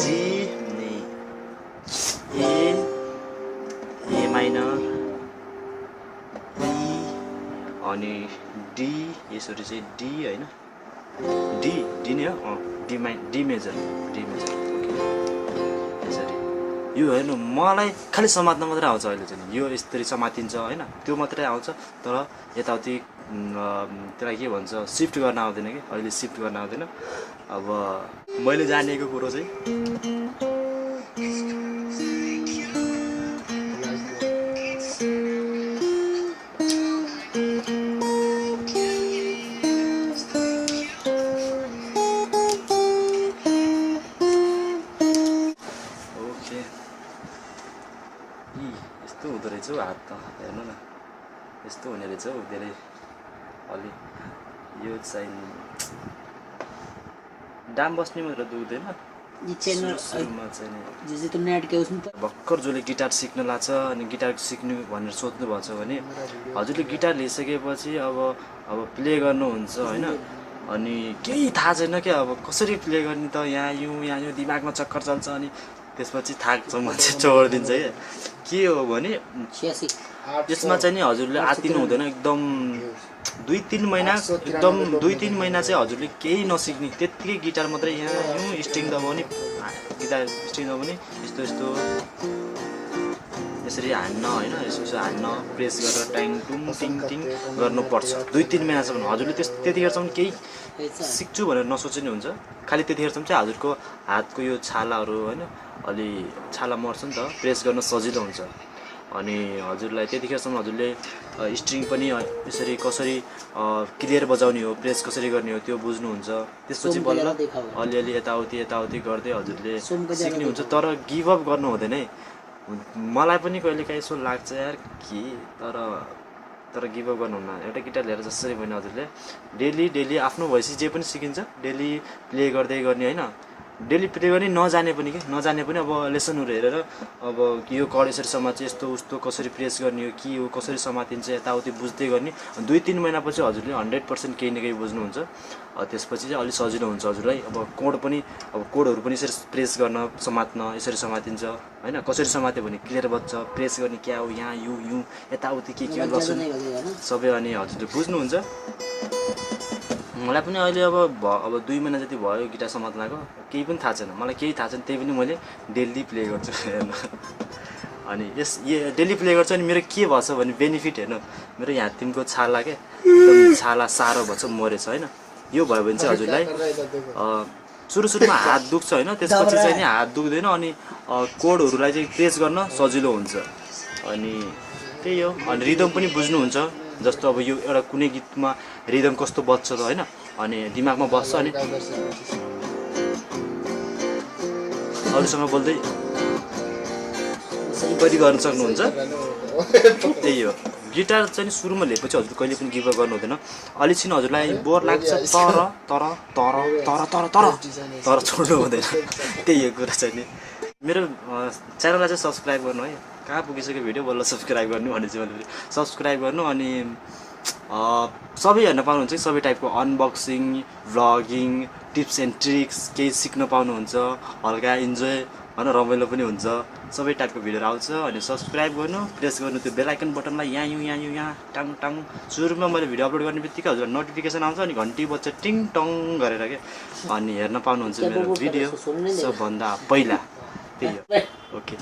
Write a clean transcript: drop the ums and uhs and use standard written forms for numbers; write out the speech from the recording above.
जी अनि ए माइनर ई अनि डी यसरी चाहिँ डी हैन डी नै हो डी मेजर ओके यसरी यो हैन मलाई खाली समात्न मात्रै आउँछ अहिले चाहिँ यो यसरी समातिन्छ हैन त्यो मात्रै आउँछ तर यताउति त्यसलाई के भन्छ शिफ्ट गर्न आउँदैन के अहिले शिफ्ट गर्न आउँदैन अब मैले जानेको कुरो चाहिँ यस्तो हुँदो रहेछ हौ हात त हेर्नु न यस्तो हुने रहेछ हौ धेरै अलि यो चाहिँ डाम बस्ने मात्र दुख्दैन भर्खर जसले गिटार सिक्न लाग्छ अनि गिटार सिक्नु भनेर सोच्नु भएको छ भने हजुरले गिटार लिइसकेपछि अब प्ले गर्नुहुन्छ हैन अनि केही थाहा छैन क्या अब कसरी प्ले गर्ने त यहाँ यो दिमागमा चक्कर चल्छ अनि त्यसपछि थाक्छ मान्छे छोडिदिन्छ के हो भने यसमा चाहिँ नि हजुरले आत्तिनु हुँदैन एकदम 2-3 महिना एकदम 2-3 महिना चाहिँ हजुरले केही नसिक्ने त्यतिकै गिटार मात्रै यहाँ यो स्ट्रिङ दबाउने गिटार स्ट्रिङ दबाउने यस्तो यसरी हान्न हैन यसो हान्न प्रेस गरेर ट्याङ टुङ टिङ टिङ गर्नुपर्छ 2-3 महिनासम्म हजुरले त्यतिखेरसम्म केही सिक्छु भनेर नसोच्ने हुन्छ खालि त्यतिखेरसम्म चाहिँ हजुरको हातको यो छालाहरू हैन अलि छाला मर्छ नि त प्रेस गर्न सजिलो हुन्छ अनि हजुरलाई त्यतिखेरसम्म हजुरले स्ट्रिङ पनि यसरी कसरी क्लियर बजाउने हो प्रेस कसरी गर्ने हो त्यो बुझ्नुहुन्छ त्यसपछि बल्ल अलिअलि यताउति गर्दै हजुरले सिक्ने हुन्छ तर गिभ अप गर्नु हुँदैन है मलाई पनि कहिलेकाहीँ यसो लाग्छ यार के तर गिभ अप गर्नुहुन्न एउटा गिटार लिएर जसरी भने हजुरले डेली आफ्नो भोइस जे पनि सिकिन्छ डेली प्ले गर्दै गर्ने हैन डेली प्ले गर्ने नजाने पनि अब लेसनहरु हेरेर अब यो कर्ड यसरी समात्छ यस्तो उस्तो कसरी प्रेस गर्ने हो के हो कसरी समातिन्छ यताउति बुझ्दै गर्ने 2-3 महिनापछि हजुरले 100% केही न केही बुझ्नुहुन्छ त्यसपछि चाहिँ अलि सजिलो हुन्छ हजुरलाई अब कोडहरु पनि यसरी प्रेस गर्न समात्न यसरी समातिन्छ हैन कसरी समात्यो भने क्लियर बज्छ प्रेस गर्ने क्या हो यहाँ यु यताउति के लसन सबै अनि हजुरले बुझ्नुहुन्छ मलाई पनि अहिले अब 2 महिना जति भयो गिटार समात्नको केही पनि थाहा छैन मलाई केही थाहा छैन त्यही पनि मैले डेली प्ले गर्छु हेर्न अनि यो डेली प्ले गर्छु अनि मेरो के भछ भने बेनिफिट हेर्न मेरो यहाँ तिमको छाला के एकदम छाला सारो भछ मरेछ हैन यो भयो भने चाहिँ हजुरलाई सुरुमा हात दुख्छ हैन त्यसपछि चाहिँ नि हात दुख्दैन अनि कोडहरुलाई चाहिँ प्रेस गर्न सजिलो हुन्छ अनि त्यही हो अनि रिदम पनि बुझ्नुहुन्छ जस्तो अब यो एउटा कुनै गीतमा रिदम कस्तो बज्छ त हैन अनि दिमागमा बस्छ अनि अरूसँग बोल्दै पनि गर्न सक्नुहुन्छ त्यही हो गिटार चाहिँ सुरुमा लिएपछि हजुर कहिले पनि गिभ अप गर्नु हुँदैन अलिछिन हजुरलाई बोर लाग्छ तर छोड्नु हुँदैन त्यही हो कुरा चाहिँ नि मेरो च्यानललाई चाहिँ सब्स्क्राइब गर्नु है कहाँ पुगिसक्यो भिडियो बल्ल सब्स्क्राइब गर्नु भने चाहिँ मैले सब्स्क्राइब गर्नु अनि सबै हेर्न पाउनुहुन्छ सबै टाइपको unboxing vlogging tips and tricks केही सिक्न पाउनुहुन्छ हल्का इन्जोय हैन रमाइलो पनि हुन्छ सबै टाइपको भिडियोहरु आउँछ अनि सब्स्क्राइब गर्नु प्रेस गर्नु त्यो बेल आइकन बटनलाई यहाँ टाङ सुरुमा मैले भिडियो अपलोड गर्नेबित्तिकै हजुरलाई नोटिफिकेसन आउँछ अनि घन्टी बज्छ टिङ टङ गरेर के अनि हेर्न पाउनुहुन्छ मेरो भिडियो सबभन्दा पहिला त्यही हो ओके